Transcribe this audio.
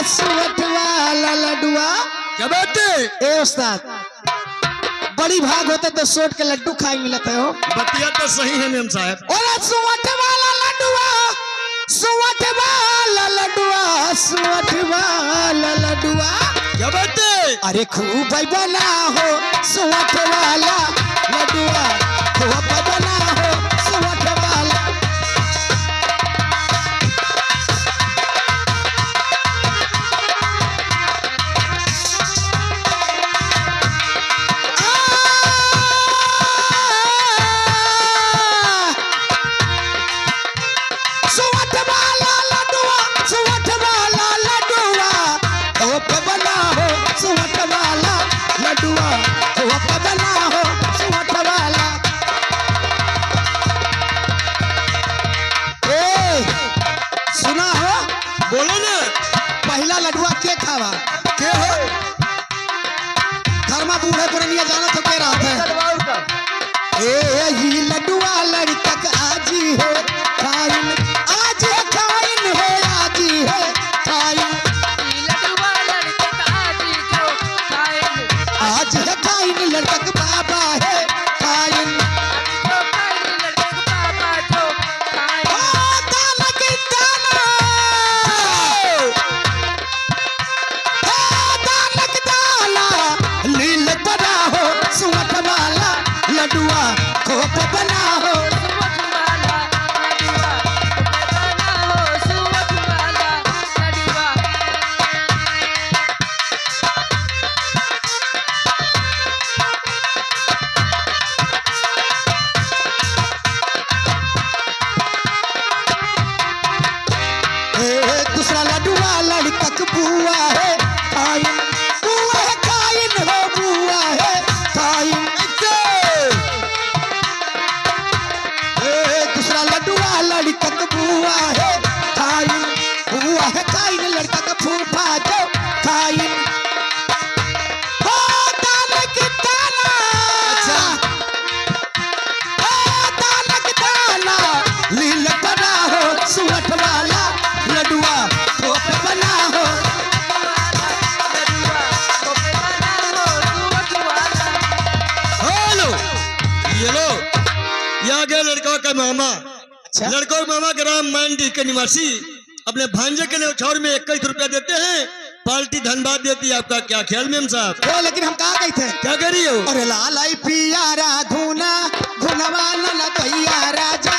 सुवट वाला लडुआ। क्या बात है? ए उस्ताद, बड़ी भाग होते तो सोट के लड्डू खाई मिलते हो। बतिया तो सही है मेम साहब। और सुवट वाला लडुआ, सुवट वाला लडुआ, सुवट वाला लडुआ। क्या बात है? अरे खूब बना हो सुवट वाला लडुआ, खूब बना हो सुवट वाला। सुवट वाला लडुआ, सुवट वाला लडुआ, खूब बना हो सुवट वाला लडुआ, खूब बना हो सुवट वाला। ए सुना हो, बोलो ना। पहला लडुआ के खावा क्या हो? धर्मा बूढ़े पुरनिया जाना तो के रात है। ए ये लडुआ लड़कक आजी है खाइन, आज है खाइन है, आजी है खाइन, आज है खाइन लड़कक बाबा है खाइन। दाना के दाना, दाना के दाना, लील बना हो सुवट वाला लडुआ, खोप बना हो। दूसरा लडुआ लड़कक बुआ है खाइन, बुआ है खाइन हो, बुआ है खाइन। दूसरा लडुआ लड़कक बुआ है खाइन, बुआ है खाइन लड़कक फूफा जो खाइन। ओ दाना के दाना, ओ दाना के दाना, लील बना हो सुवट वाला लडुआ, खोप बना हो। हेलो, ये लो, ये आ गया लड़का का मामा। अच्छा, लड़कों के मामा ग्राम मंडी के निवासी अपने भांजे के न्यौछावर में 21 रुपया देते हैं, पार्टी धनबाद देती है। आपका क्या ख्याल मेम साहब? ओ लेकिन हम कहा गए थे, क्या करिए हो? अरे लाल पियारा धुना धुनवा न भैया राजा,